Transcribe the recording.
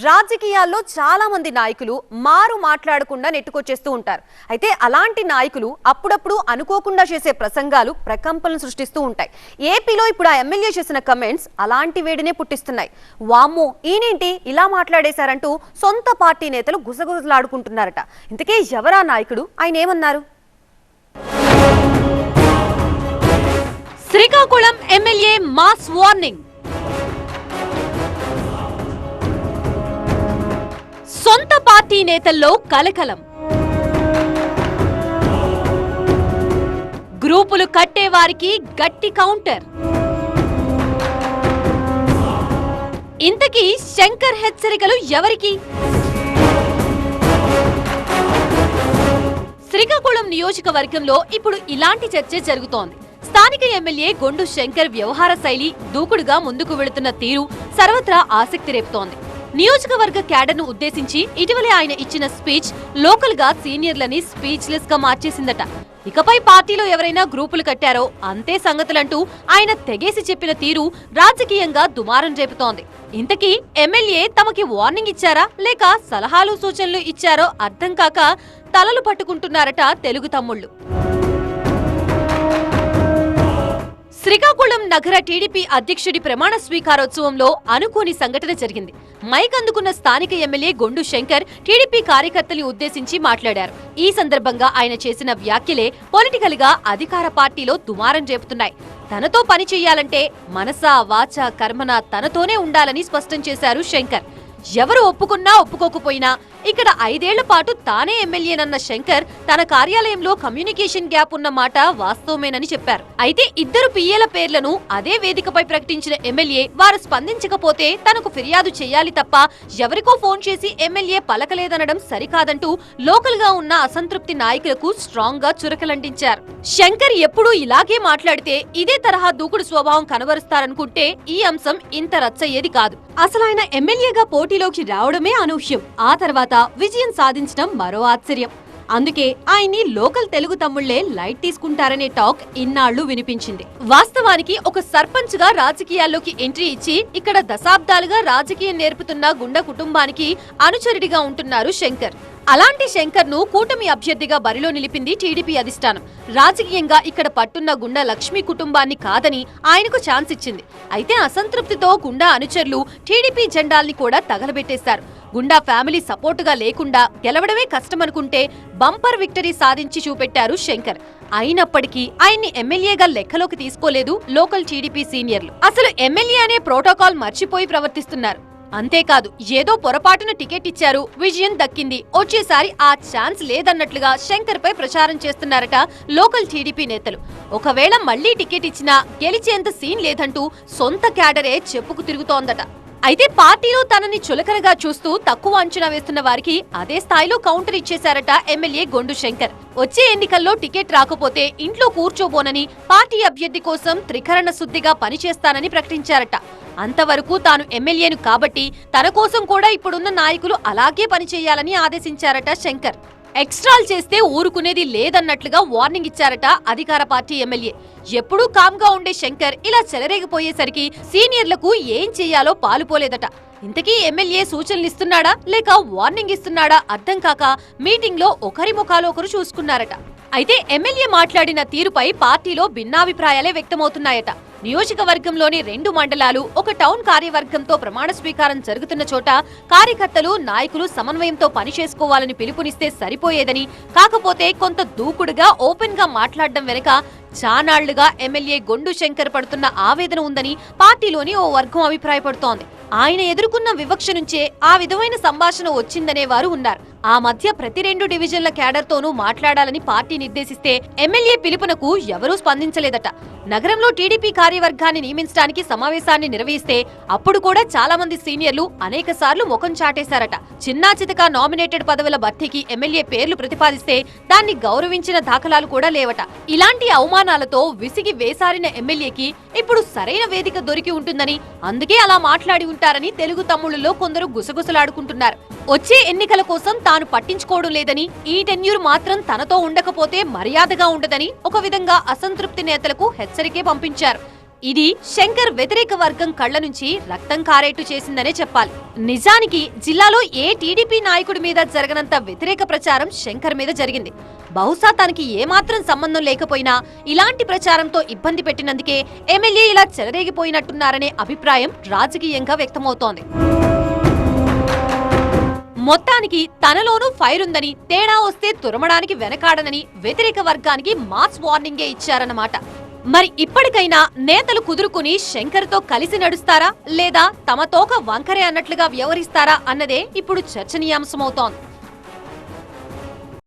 రాజకీయాల్లో చాలా మంది నాయకులు మారు మాట్లాడకుండా నెట్టుకొచ్చేస్తూ ఉంటారు. అయితే అలాంటి నాయకులు అప్పుడప్పుడు అనుకోకుండా చేసే ప్రసంగాలు ప్రకంపనలు సృష్టిస్తూ ఉంటాయి. ఏపీలో ఇప్పుడు ఆ ఎమ్మెల్యే చేసిన కమెంట్స్ అలాంటి వేడినే పుట్టిస్తున్నాయి. వామ్మో ఈనేంటి ఇలా మాట్లాడేశారంటూ సొంత పార్టీ నేతలు గుసగుసలాడుకుంటున్నారట. ఇంతకీ ఎవరా నాయకుడు, ఆయన ఏమన్నారు? Srikakulam MLA mass warning. సొంత పార్టీ నేతల్లో కలకలం. గ్రూపులు కట్టేవారికి గట్టి కౌంటర్. ఇంతకీ శంకర్ హెచ్చరికలు ఎవరికి? శ్రీకాకుళం నియోజకవర్గంలో ఇప్పుడు ఇలాంటి చర్చ జరుగుతోంది. స్థానిక ఎమ్మెల్యే గొండు శంకర్ వ్యవహార శైలి, దూకుడుగా ముందుకు వెళుతున్న తీరు సర్వత్రా ఆసక్తి రేపుతోంది. నియోజకవర్గ క్యాడర్ను ఉద్దేశించి ఇటీవలే ఆయన ఇచ్చిన స్పీచ్ లోకల్ గా సీనియర్లని స్పీచ్లెస్ గా మార్చేసిందట. ఇకపై పార్టీలో ఎవరైనా గ్రూపులు కట్టారో అంతే సంగతులంటూ ఆయన తెగేసి చెప్పిన తీరు రాజకీయంగా దుమారం రేపుతోంది. ఇంతకీ ఎమ్మెల్యే తమకి వార్నింగ్ ఇచ్చారా లేక సలహాలు సూచనలు ఇచ్చారో అర్థం కాక తలలు పట్టుకుంటున్నారట తెలుగు తమ్ముళ్లు. శ్రీకాకుళం నగర టీడీపీ అధ్యక్షుడి ప్రమాణ స్వీకారోత్సవంలో అనుకోని సంఘటన జరిగింది. మైక్ అందుకున్న స్థానిక ఎమ్మెల్యే గొండు శంకర్ టీడీపీ కార్యకర్తల్ని ఉద్దేశించి మాట్లాడారు. ఈ సందర్భంగా ఆయన చేసిన వ్యాఖ్యలే పొలిటికల్ గా అధికార పార్టీలో దుమారం రేపుతున్నాయి. తనతో పని చెయ్యాలంటే మనసా వాచా కర్మన తనతోనే ఉండాలని స్పష్టం చేశారు శంకర్. ఎవరు ఒప్పుకున్నా ఒప్పుకోకపోయినా ఇక్కడ 5 ఏళ్ల పాటు తానే ఎమ్మెల్యేనన్న శంకర్ తన కార్యాలయంలో కమ్యూనికేషన్ గ్యాప్ ఉన్న మాట వాస్తవమేనని చెప్పారు. అయితే ఇద్దరు పిఏల పేర్లను అదే వేదికపై ప్రకటించిన ఎమ్మెల్యే వారు స్పందించకపోతే తనకు ఫిర్యాదు చేయాలి తప్ప ఎవరికో ఫోన్ చేసి ఎమ్మెల్యే పలకలేదనడం సరికాదంటూ లోకల్ గా ఉన్న అసంతృప్తి నాయకులకు స్ట్రాంగ్ గా చురకలంటించారు. శంకర్ ఎప్పుడూ ఇలాగే మాట్లాడితే ఇదే తరహా దూకుడు స్వభావం కనబరుస్తారనుకుంటే ఈ అంశం ఇంత రచ్చయ్యేది కాదు. అసలు ఆయన ఎమ్మెల్యేగా పోటీలోకి రావడమే అనూహ్యం. ఆ తర్వాత విజయం సాధించడం మరో ఆశ్చర్యం. అందుకే ఆయన్ని లోకల్ తెలుగు తమ్ముళ్లే లైట్ తీసుకుంటారనే టాక్ ఇన్నాళ్లు వినిపించింది. వాస్తవానికి ఒక సర్పంచ్ గా రాజకీయాల్లోకి ఎంట్రీ ఇచ్చి ఇక్కడ దశాబ్దాలుగా రాజకీయం నేర్పుతున్న గుండా కుటుంబానికి అనుచరుడిగా ఉంటున్నారు శంకర్. అలాంటి శంకర్ ను కూటమి అభ్యర్థిగా బరిలో నిలిపింది టీడీపీ అధిష్టానం. రాజకీయంగా ఇక్కడ పట్టున్న గుండా లక్ష్మి కుటుంబాన్ని కాదని ఆయనకు ఛాన్స్ ఇచ్చింది. అయితే అసంతృప్తితో గుండా అనుచరులు టీడీపీ జెండాల్ని కూడా తగలబెట్టేశారు. గుండా ఫ్యామిలీ సపోర్టుగా లేకుండా గెలవడమే కష్టమనుకుంటే బంపర్ విక్టరీ సాధించి చూపెట్టారు శంకర్. అయినప్పటికీ ఆయన్ని ఎమ్మెల్యేగా లెక్కలోకి తీసుకోలేదు లోకల్ టీడీపీ సీనియర్లు. అసలు ఎమ్మెల్యే అనే ప్రోటోకాల్ మర్చిపోయి ప్రవర్తిస్తున్నారు. అంతేకాదు ఏదో పొరపాటున టికెట్ ఇచ్చారు, విజయం దక్కింది, వచ్చేసారి ఆ ఛాన్స్ లేదన్నట్లుగా శంకర్ పై ప్రచారం చేస్తున్నారట లోకల్ టీడీపీ నేతలు. ఒకవేళ మళ్లీ టికెట్ ఇచ్చినా గెలిచేంత సీన్ లేదంటూ సొంత క్యాడరే చెప్పుకు తిరుగుతోందట. అయితే పార్టీలో తనని చులకనగా చూస్తూ తక్కువ అంచనా వేస్తున్న వారికి అదే స్థాయిలో కౌంటర్ ఇచ్చేశారట ఎమ్మెల్యే గొండు శంకర్. వచ్చే ఎన్నికల్లో టికెట్ రాకపోతే ఇంట్లో కూర్చోబోనని, పార్టీ అభ్యర్థి కోసం త్రికరణ శుద్ధిగా పనిచేస్తానని ప్రకటించారట. అంతవరకు తాను ఎమ్మెల్యేను కాబట్టి తన కోసం కూడా ఇప్పుడున్న నాయకులు అలాగే పనిచేయాలని ఆదేశించారట శంకర్. ఎక్స్ట్రాల్ చేస్తే ఊరుకునేది లేదన్నట్లుగా వార్నింగ్ ఇచ్చారట అధికార పార్టీ ఎమ్మెల్యే. ఎప్పుడూ కామ్గా ఉండే శంకర్ ఇలా చెలరేగిపోయేసరికి సీనియర్లకు ఏం చెయ్యాలో పాలుపోలేదట. ఇంతకీ ఎమ్మెల్యే సూచనలు ఇస్తున్నాడా లేక వార్నింగ్ ఇస్తున్నాడా అర్థం కాక మీటింగ్ లో ఒకరి ముఖాలు ఒకరు చూసుకున్నారట. అయితే ఎమ్మెల్యే మాట్లాడిన తీరుపై పార్టీలో భిన్నాభిప్రాయాలే వ్యక్తమవుతున్నాయట. నియోజకవర్గంలోని 2 మండలాలు, ఒక టౌన్ కార్యవర్గంతో ప్రమాణ స్వీకారం జరుగుతున్న చోట కార్యకర్తలు, నాయకులు సమన్వయంతో పనిచేసుకోవాలని పిలుపునిస్తే సరిపోయేదని, కాకపోతే కొంత దూకుడుగా ఓపెన్ గా మాట్లాడడం వెనుక చానాళ్లుగా ఎమ్మెల్యే గొండు శంకర్ పడుతున్న ఆవేదన ఉందని పార్టీలోని ఓ వర్గం అభిప్రాయపడుతోంది. ఆయన ఎదుర్కొన్న వివక్ష నుంచే ఆ విధమైన సంభాషణ వచ్చిందనే వారు ఉన్నారు. ఆ మధ్య ప్రతి 2 డివిజన్ల క్యాడర్ తోనూ మాట్లాడాలని పార్టీ నిర్దేశిస్తే ఎమ్మెల్యే పిలుపునకు ఎవరూ స్పందించలేదట. నగరంలో టీడీపీ కార్యవర్గాన్ని నియమించడానికి సమావేశాన్ని నిర్వహిస్తే అప్పుడు కూడా చాలా మంది సీనియర్లు అనేక సార్లు ముఖం చాటేశారట. చిన్నా చితకా నామినేటెడ్ పదవుల భర్తీకి ఎమ్మెల్యే పేర్లు ప్రతిపాదిస్తే దాన్ని గౌరవించిన దాఖలాలు కూడా లేవట. ఇలాంటి అవమానాలతో విసిగి వేసారిన ఎమ్మెల్యేకి ఇప్పుడు సరైన వేదిక దొరికి ఉంటుందని, అందుకే అలా మాట్లాడి ఉంటారని తెలుగు తమ్ముళ్లలో కొందరు గుసగుసలాడుకుంటున్నారు. వచ్చే ఎన్నికల కోసం తాను పట్టించుకోవడం లేదని, ఈ టెన్యూర్ మాత్రం తనతో ఉండకపోతే మర్యాదగా ఉండదని ఒక విధంగా అసంతృప్తి నేతలకు హెచ్చరికే పంపించారు. ఇది శంకర్ వ్యతిరేక వర్గం కళ్ల నుంచి రక్తం కారేట్టు చేసిందనే చెప్పాలి. నిజానికి జిల్లాలో ఏ టీడీపీ నాయకుడి మీద జరగనంత వ్యతిరేక ప్రచారం శంకర్ మీద జరిగింది. బహుశా తనకి ఏమాత్రం సంబంధం లేకపోయినా ఇలాంటి ప్రచారంతో ఇబ్బంది పెట్టినందుకే ఎమ్మెల్యే ఇలా చెలరేగిపోయినట్టున్నారనే అభిప్రాయం రాజకీయంగా వ్యక్తమవుతోంది. మొత్తానికి తనలోనూ ఫైర్ ఉందని, తేడా వస్తే తురమడానికి వెనకాడనని వ్యతిరేక వర్గానికి మాస్ వార్నింగే ఇచ్చారన్నమాట. మరి ఇప్పటికైనా నేతలు కుదురుకుని శంకర్తో కలిసి నడుస్తారా లేదా తమ తోక వంకరే అన్నట్లుగా వ్యవహరిస్తారా అన్నదే ఇప్పుడు చర్చనీయాంశమవుతోంది.